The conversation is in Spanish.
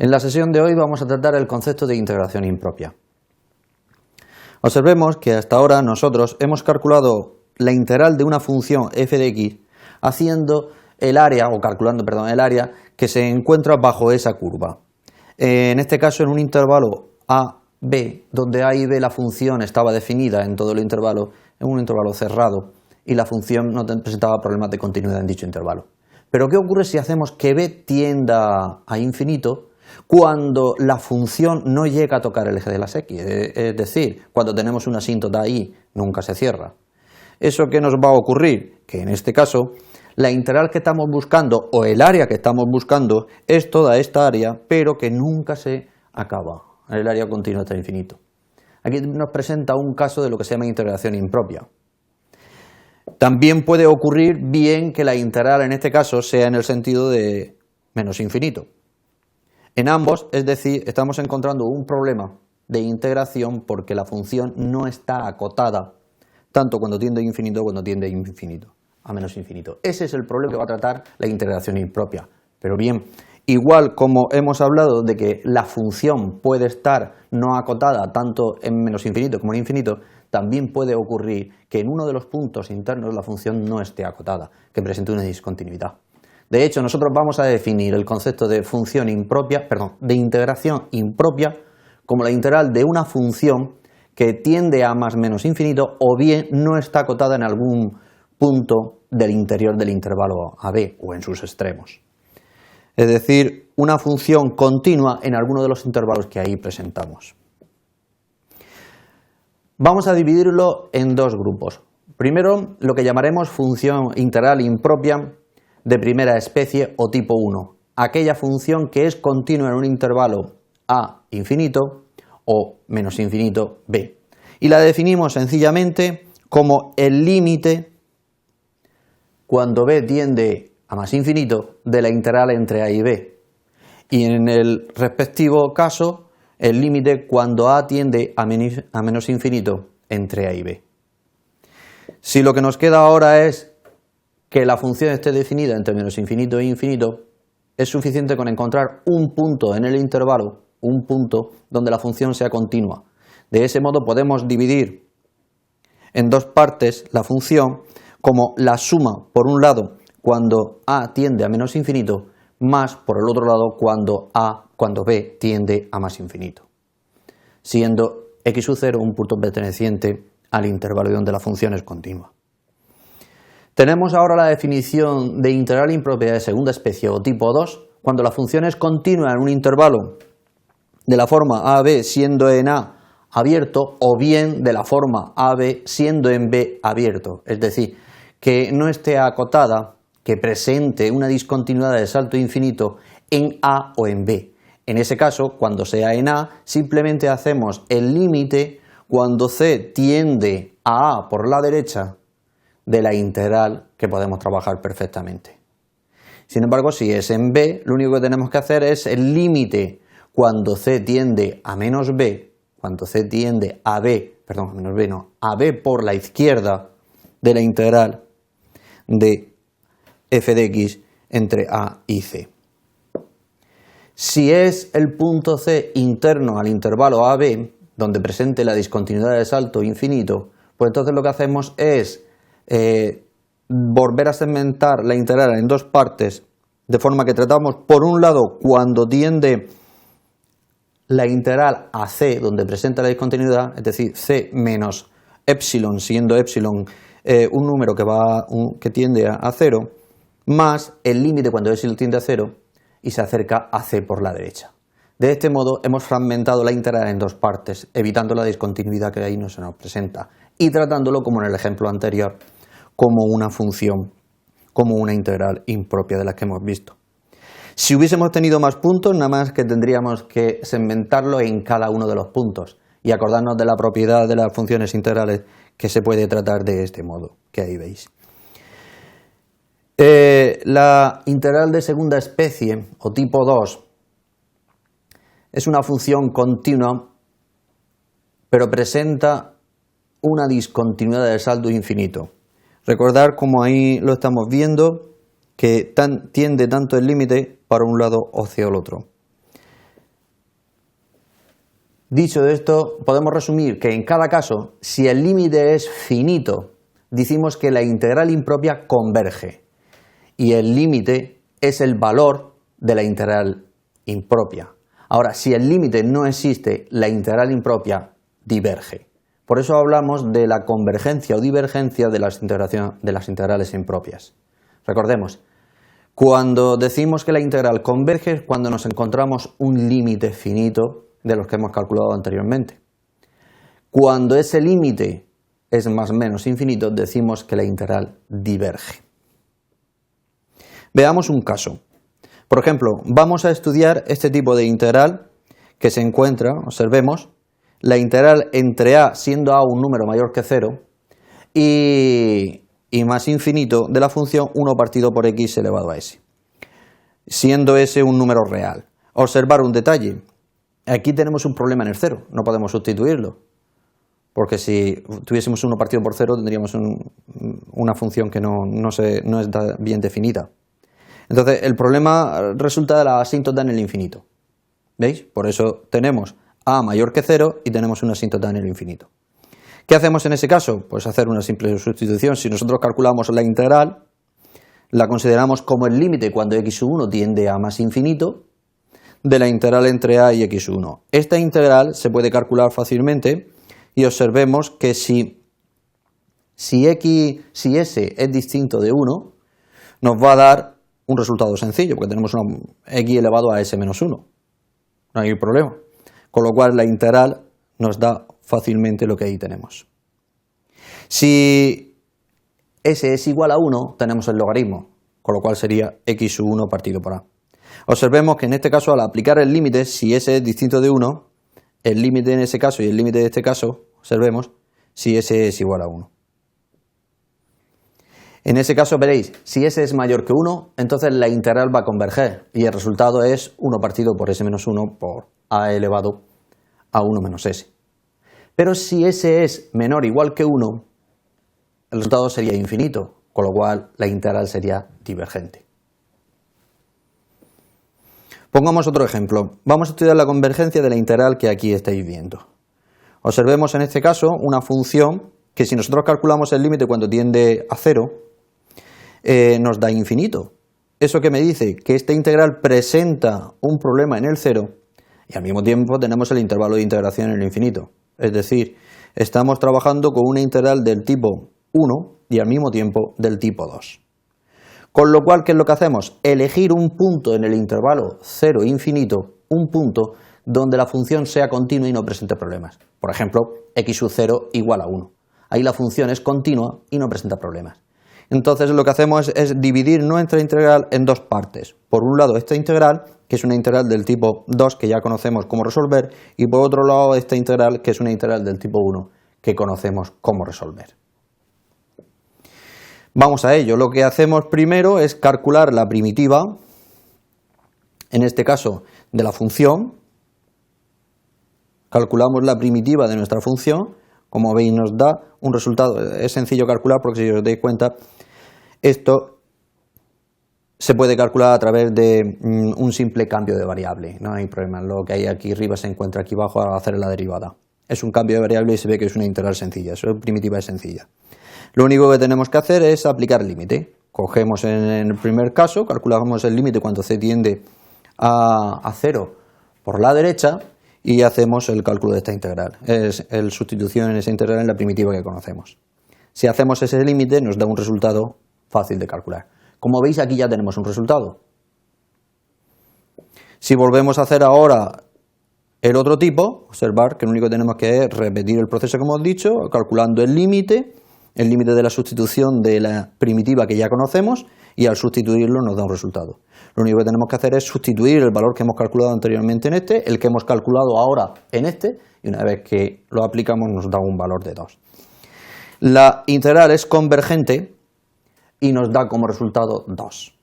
En la sesión de hoy vamos a tratar el concepto de integración impropia. Observemos que hasta ahora nosotros hemos calculado la integral de una función f de x haciendo el área, el área que se encuentra bajo esa curva. En este caso en un intervalo a, b, donde a y b la función estaba definida en todo el intervalo, en un intervalo cerrado, y la función no presentaba problemas de continuidad en dicho intervalo. Pero ¿qué ocurre si hacemos que b tienda a infinito cuando la función no llega a tocar el eje de las x? Es decir, cuando tenemos una asíntota y nunca se cierra. ¿Eso qué nos va a ocurrir? Que en este caso la integral que estamos buscando o el área que estamos buscando es toda esta área, pero que nunca se acaba. El área continua hasta infinito. Aquí nos presenta un caso de lo que se llama integración impropia. También puede ocurrir bien que la integral en este caso sea en el sentido de menos infinito. En ambos, es decir, estamos encontrando un problema de integración porque la función no está acotada, tanto cuando tiende a infinito como cuando tiende a menos infinito. Ese es el problema que va a tratar la integración impropia. Pero bien, igual como hemos hablado de que la función puede estar no acotada tanto en menos infinito como en infinito, también puede ocurrir que en uno de los puntos internos la función no esté acotada, que presente una discontinuidad. De hecho, nosotros vamos a definir el concepto de de integración impropia como la integral de una función que tiende a más menos infinito o bien no está acotada en algún punto del interior del intervalo AB o en sus extremos. Es decir, una función continua en alguno de los intervalos que ahí presentamos. Vamos a dividirlo en dos grupos. Primero, lo que llamaremos función integral impropia de primera especie o tipo 1, aquella función que es continua en un intervalo a infinito o menos infinito b. Y la definimos sencillamente como el límite cuando b tiende a más infinito de la integral entre a y b. Y en el respectivo caso, el límite cuando a tiende a menos infinito entre a y b. Si lo que nos queda ahora es que la función esté definida entre menos infinito e infinito, es suficiente con encontrar un punto en el intervalo, un punto donde la función sea continua. De ese modo podemos dividir en dos partes la función como la suma, por un lado, cuando a tiende a menos infinito, más por el otro lado cuando b tiende a más infinito, siendo x sub 0 un punto perteneciente al intervalo donde la función es continua. Tenemos ahora la definición de integral impropia de segunda especie o tipo 2, cuando la función es continua en un intervalo de la forma AB siendo en A abierto o bien de la forma AB siendo en B abierto, es decir, que no esté acotada, que presente una discontinuidad de salto infinito en A o en B. En ese caso, cuando sea en A, simplemente hacemos el límite cuando C tiende a A por la derecha de la integral que podemos trabajar perfectamente. Sin embargo, si es en B, lo único que tenemos que hacer es el límite cuando C tiende a menos B, cuando C tiende a B, a B por la izquierda de la integral de f de x entre A y C. Si es el punto C interno al intervalo AB, donde presente la discontinuidad de salto infinito, pues entonces lo que hacemos es volver a segmentar la integral en dos partes, de forma que tratamos por un lado cuando tiende la integral a C, donde presenta la discontinuidad, es decir, C menos epsilon, siendo epsilon un número que tiende a 0, más el límite cuando epsilon tiende a 0 y se acerca a C por la derecha. De este modo hemos fragmentado la integral en dos partes, evitando la discontinuidad que ahí no se nos presenta y tratándolo como en el ejemplo anterior, como una función, como una integral impropia de las que hemos visto. Si hubiésemos tenido más puntos, nada más que tendríamos que segmentarlo en cada uno de los puntos y acordarnos de la propiedad de las funciones integrales que se puede tratar de este modo, que ahí veis. La integral de segunda especie o tipo 2 es una función continua, pero presenta una discontinuidad de saldo infinito. Recordar, como ahí lo estamos viendo, que tiende tanto el límite para un lado hacia el otro. Dicho esto, podemos resumir que en cada caso, si el límite es finito, decimos que la integral impropia converge y el límite es el valor de la integral impropia. Ahora, si el límite no existe, la integral impropia diverge. Por eso hablamos de la convergencia o divergencia de las integrales impropias. Recordemos, cuando decimos que la integral converge es cuando nos encontramos un límite finito de los que hemos calculado anteriormente. Cuando ese límite es más o menos infinito, decimos que la integral diverge. Veamos un caso. Por ejemplo, vamos a estudiar este tipo de integral que se encuentra, observemos, la integral entre a, siendo a un número mayor que 0, y más infinito de la función 1 partido por x elevado a s, siendo s un número real. Observar un detalle. Aquí tenemos un problema en el 0, no podemos sustituirlo, porque si tuviésemos 1 partido por 0 tendríamos una función que no está bien definida. Entonces el problema resulta de la asíntota en el infinito. ¿Veis? Por eso tenemos a mayor que 0 y tenemos una asíntota en el infinito. ¿Qué hacemos en ese caso? Pues hacer una simple sustitución. Si nosotros calculamos la integral, la consideramos como el límite cuando x1 tiende a más infinito de la integral entre a y x1. Esta integral se puede calcular fácilmente y observemos que si s es distinto de 1, nos va a dar un resultado sencillo, porque tenemos una x elevado a s menos 1. No hay problema. Con lo cual la integral nos da fácilmente lo que ahí tenemos. Si s es igual a 1, tenemos el logaritmo, con lo cual sería x1 partido por a. Observemos que en este caso, al aplicar el límite, si s es distinto de 1, el límite en ese caso y el límite de este caso, observemos si s es igual a 1. En ese caso veréis, si s es mayor que 1, entonces la integral va a converger y el resultado es 1 partido por s menos 1 por a elevado a 1 menos s. Pero si s es menor o igual que 1, el resultado sería infinito, con lo cual la integral sería divergente. Pongamos otro ejemplo. Vamos a estudiar la convergencia de la integral que aquí estáis viendo. Observemos en este caso una función que si nosotros calculamos el límite cuando tiende a 0, nos da infinito. ¿Eso qué me dice? Que esta integral presenta un problema en el 0 y al mismo tiempo tenemos el intervalo de integración en el infinito. Es decir, estamos trabajando con una integral del tipo 1 y al mismo tiempo del tipo 2. Con lo cual, ¿qué es lo que hacemos? Elegir un punto en el intervalo 0 e infinito, un punto donde la función sea continua y no presente problemas. Por ejemplo, x sub 0 igual a 1. Ahí la función es continua y no presenta problemas. Entonces lo que hacemos es dividir nuestra integral en dos partes. Por un lado esta integral, que es una integral del tipo 2 que ya conocemos cómo resolver, y por otro lado esta integral que es una integral del tipo 1 que conocemos cómo resolver. Vamos a ello. Lo que hacemos primero es calcular la primitiva, en este caso de la función. Calculamos la primitiva de nuestra función. Como veis nos da un resultado, es sencillo calcular porque si os dais cuenta, esto se puede calcular a través de un simple cambio de variable, no hay problema, lo que hay aquí arriba se encuentra aquí abajo al hacer la derivada. Es un cambio de variable y se ve que es una integral sencilla, su primitiva es sencilla. Lo único que tenemos que hacer es aplicar el límite. Cogemos en el primer caso, calculamos el límite cuando c tiende a 0 por la derecha, y hacemos el cálculo de esta integral. Es la sustitución en esa integral en la primitiva que conocemos. Si hacemos ese límite nos da un resultado fácil de calcular. Como veis aquí ya tenemos un resultado. Si volvemos a hacer ahora el otro tipo, observar que lo único que tenemos que es repetir el proceso que hemos dicho, calculando el límite de la sustitución de la primitiva que ya conocemos, y al sustituirlo nos da un resultado. Lo único que tenemos que hacer es sustituir el valor que hemos calculado anteriormente en este, el que hemos calculado ahora en este, y una vez que lo aplicamos nos da un valor de 2. La integral es convergente y nos da como resultado 2.